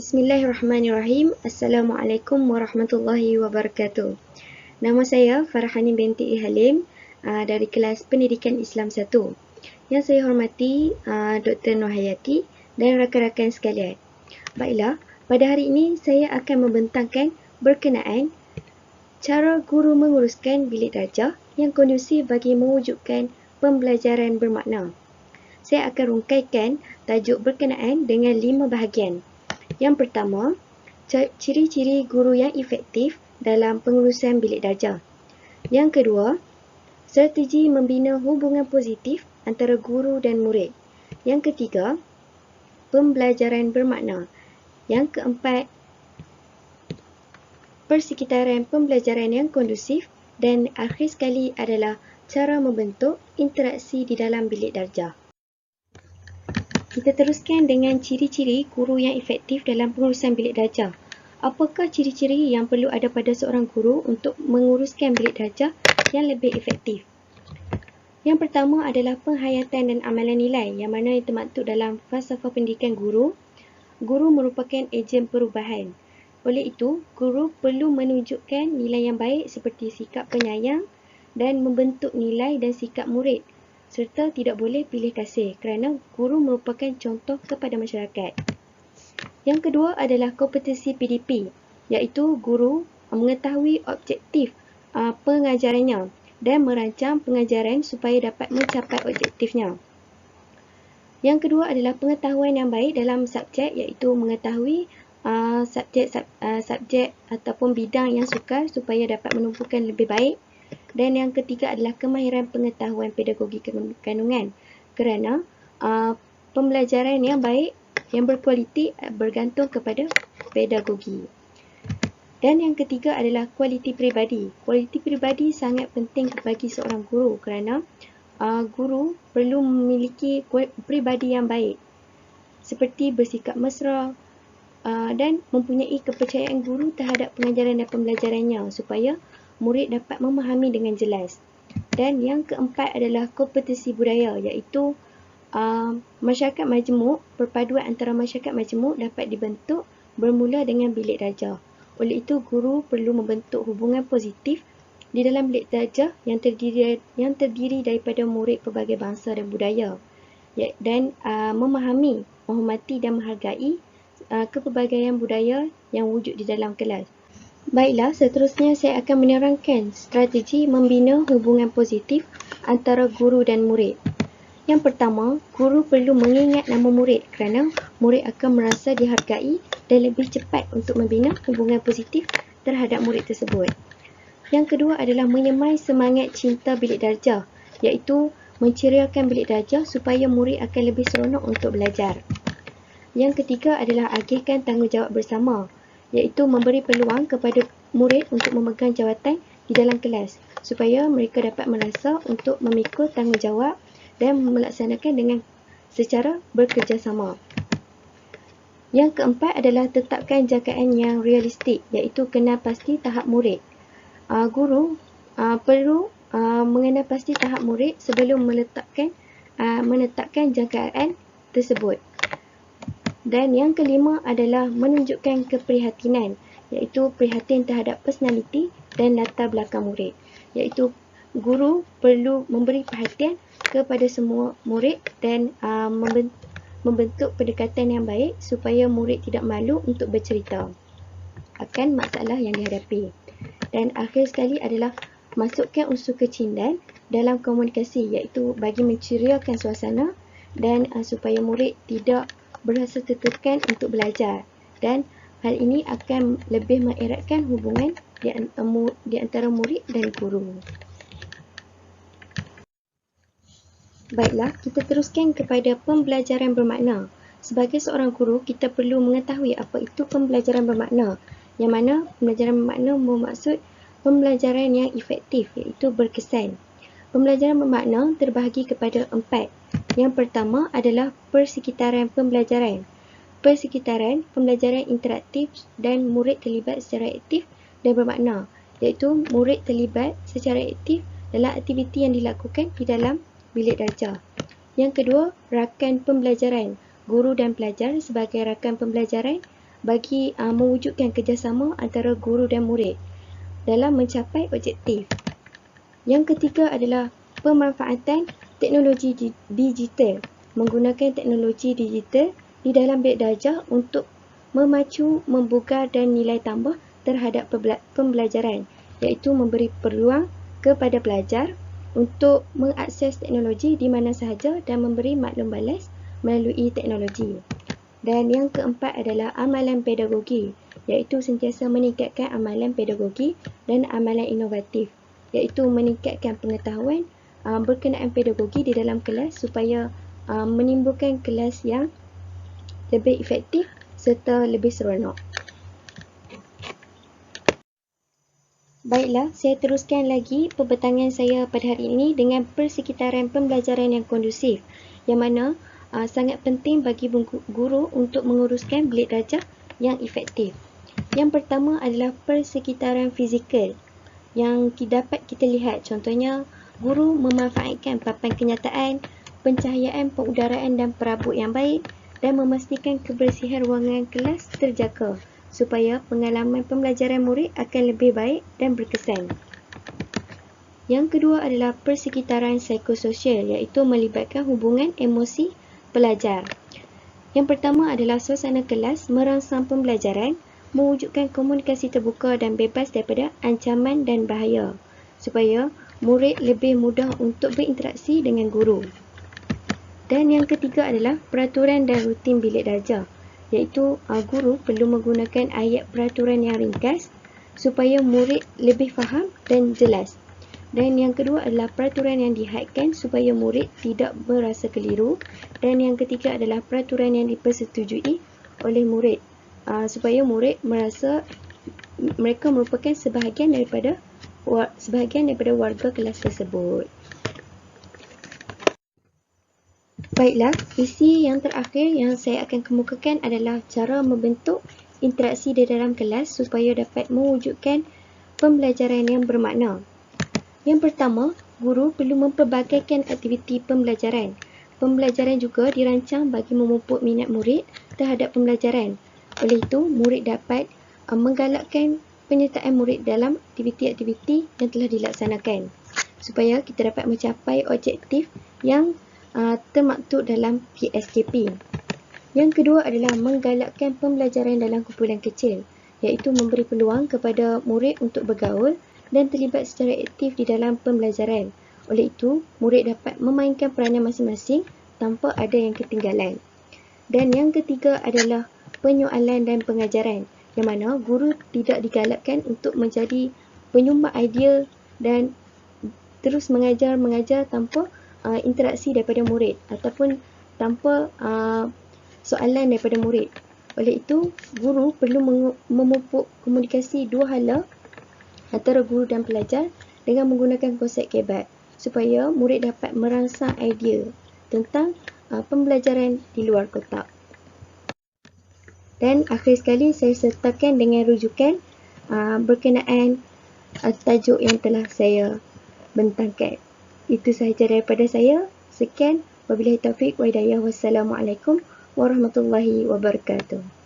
Bismillahirrahmanirrahim. Assalamualaikum warahmatullahi wabarakatuh. Nama saya Farhani binti Halim dari kelas Pendidikan Islam 1. Yang saya hormati Dr. Nur Hayati dan rakan-rakan sekalian. Baiklah, pada hari ini saya akan membentangkan berkenaan cara guru menguruskan bilik darjah yang kondusif bagi mewujudkan pembelajaran bermakna. Saya akan rungkaikan tajuk berkenaan dengan 5 bahagian. Yang pertama, ciri-ciri guru yang efektif dalam pengurusan bilik darjah. Yang kedua, strategi membina hubungan positif antara guru dan murid. Yang ketiga, pembelajaran bermakna. Yang keempat, persekitaran pembelajaran yang kondusif. Dan akhir sekali adalah cara membentuk interaksi di dalam bilik darjah. Kita teruskan dengan ciri-ciri guru yang efektif dalam pengurusan bilik darjah. Apakah ciri-ciri yang perlu ada pada seorang guru untuk menguruskan bilik darjah yang lebih efektif? Yang pertama adalah penghayatan dan amalan nilai yang mana yang termaktub dalam falsafah pendidikan guru. Guru merupakan ejen perubahan. Oleh itu, guru perlu menunjukkan nilai yang baik seperti sikap penyayang dan membentuk nilai dan sikap murid, serta tidak boleh pilih kasih kerana guru merupakan contoh kepada masyarakat. Yang kedua adalah kompetensi PDP, iaitu guru mengetahui objektif pengajarannya dan merancang pengajaran supaya dapat mencapai objektifnya. Yang kedua adalah pengetahuan yang baik dalam subjek, iaitu mengetahui subjek ataupun bidang yang sukar supaya dapat menumpukan lebih baik. Dan yang ketiga adalah kemahiran pengetahuan pedagogi kandungan, kerana pembelajaran yang baik, yang berkualiti bergantung kepada pedagogi. Dan yang ketiga adalah kualiti peribadi. Kualiti peribadi sangat penting bagi seorang guru kerana guru perlu memiliki peribadi yang baik seperti bersikap mesra dan mempunyai kepercayaan guru terhadap pengajaran dan pembelajarannya supaya murid dapat memahami dengan jelas. Dan yang keempat adalah kompetensi budaya, iaitu masyarakat majmuk, perpaduan antara masyarakat majmuk dapat dibentuk bermula dengan bilik darjah. Oleh itu, guru perlu membentuk hubungan positif di dalam bilik darjah yang terdiri daripada murid pelbagai bangsa dan budaya, dan memahami, menghormati dan menghargai kepelbagaian budaya yang wujud di dalam kelas. Baiklah, seterusnya saya akan menerangkan strategi membina hubungan positif antara guru dan murid. Yang pertama, guru perlu mengingat nama murid kerana murid akan merasa dihargai dan lebih cepat untuk membina hubungan positif terhadap murid tersebut. Yang kedua adalah menyemai semangat cinta bilik darjah, iaitu menceriakan bilik darjah supaya murid akan lebih seronok untuk belajar. Yang ketiga adalah agihkan tanggungjawab bersama, iaitu memberi peluang kepada murid untuk memegang jawatan di dalam kelas supaya mereka dapat merasa untuk memikul tanggungjawab dan melaksanakan dengan secara bekerjasama. Yang keempat adalah tetapkan jagaan yang realistik, iaitu kenal pasti tahap murid. Guru perlu mengenal pasti tahap murid sebelum menetapkan jagaan tersebut. Dan yang kelima adalah menunjukkan keprihatinan, iaitu prihatin terhadap personaliti dan latar belakang murid. Iaitu guru perlu memberi perhatian kepada semua murid dan membentuk pendekatan yang baik supaya murid tidak malu untuk bercerita akan masalah yang dihadapi. Dan akhir sekali adalah masukkan unsur kecindan dalam komunikasi, iaitu bagi menceriakan suasana dan supaya murid tidak berasa tertekan untuk belajar, dan hal ini akan lebih mengeratkan hubungan di antara murid dan guru. Baiklah, kita teruskan kepada pembelajaran bermakna. Sebagai seorang guru, kita perlu mengetahui apa itu pembelajaran bermakna, yang mana pembelajaran bermakna bermaksud pembelajaran yang efektif, iaitu berkesan. Pembelajaran bermakna terbahagi kepada 4. Yang pertama adalah persekitaran pembelajaran. Persekitaran pembelajaran interaktif dan murid terlibat secara aktif dan bermakna, iaitu murid terlibat secara aktif dalam aktiviti yang dilakukan di dalam bilik darjah. Yang kedua, rakan pembelajaran. Guru dan pelajar sebagai rakan pembelajaran bagi mewujudkan kerjasama antara guru dan murid dalam mencapai objektif. Yang ketiga adalah pemanfaatan teknologi digital. Menggunakan teknologi digital di dalam bilik darjah untuk memacu, membugar dan nilai tambah terhadap pembelajaran, iaitu memberi peluang kepada pelajar untuk mengakses teknologi di mana sahaja dan memberi maklum balas melalui teknologi. Dan yang keempat adalah amalan pedagogi, iaitu sentiasa meningkatkan amalan pedagogi dan amalan inovatif, iaitu meningkatkan pengetahuan berkenaan pedagogi di dalam kelas supaya menimbulkan kelas yang lebih efektif serta lebih seronok. Baiklah, saya teruskan lagi pembentangan saya pada hari ini dengan persekitaran pembelajaran yang kondusif, yang mana sangat penting bagi guru untuk menguruskan bilik darjah yang efektif. Yang pertama adalah persekitaran fizikal yang dapat kita lihat. Contohnya, guru memanfaatkan papan kenyataan, pencahayaan, pengudaraan dan perabot yang baik dan memastikan kebersihan ruangan kelas terjaga supaya pengalaman pembelajaran murid akan lebih baik dan berkesan. Yang kedua adalah persekitaran psikososial, iaitu melibatkan hubungan emosi pelajar. Yang pertama adalah suasana kelas merangsang pembelajaran, mewujudkan komunikasi terbuka dan bebas daripada ancaman dan bahaya, supaya murid lebih mudah untuk berinteraksi dengan guru. Dan yang ketiga adalah peraturan dan rutin bilik darjah, iaitu guru perlu menggunakan ayat peraturan yang ringkas supaya murid lebih faham dan jelas. Dan yang kedua adalah peraturan yang dihadkan supaya murid tidak merasa keliru. Dan yang ketiga adalah peraturan yang dipersetujui oleh murid supaya murid merasa mereka merupakan sebahagian daripada warga kelas tersebut. Baiklah, isi yang terakhir yang saya akan kemukakan adalah cara membentuk interaksi di dalam kelas supaya dapat mewujudkan pembelajaran yang bermakna. Yang pertama, guru perlu mempelbagaikan aktiviti pembelajaran. Pembelajaran juga dirancang bagi memupuk minat murid terhadap pembelajaran. Oleh itu, murid dapat menggalakkan penyertaan murid dalam aktiviti-aktiviti yang telah dilaksanakan supaya kita dapat mencapai objektif yang termaktub dalam PSKP. Yang kedua adalah menggalakkan pembelajaran dalam kumpulan kecil, iaitu memberi peluang kepada murid untuk bergaul dan terlibat secara aktif di dalam pembelajaran. Oleh itu, murid dapat memainkan peranan masing-masing tanpa ada yang ketinggalan. Dan yang ketiga adalah penyoalan dan pengajaran, yang mana guru tidak digalakkan untuk menjadi penyumbang idea dan terus mengajar tanpa interaksi daripada murid ataupun tanpa soalan daripada murid. Oleh itu, guru perlu memupuk komunikasi dua hala antara guru dan pelajar dengan menggunakan konsep kebat supaya murid dapat merangsang idea tentang pembelajaran di luar kotak. Dan akhir sekali saya sertakan dengan rujukan berkenaan tajuk yang telah saya bentangkan. Itu sahaja daripada saya. Sekian. Wabillahi taufiq wa hidayah. Wassalamualaikum warahmatullahi wabarakatuh.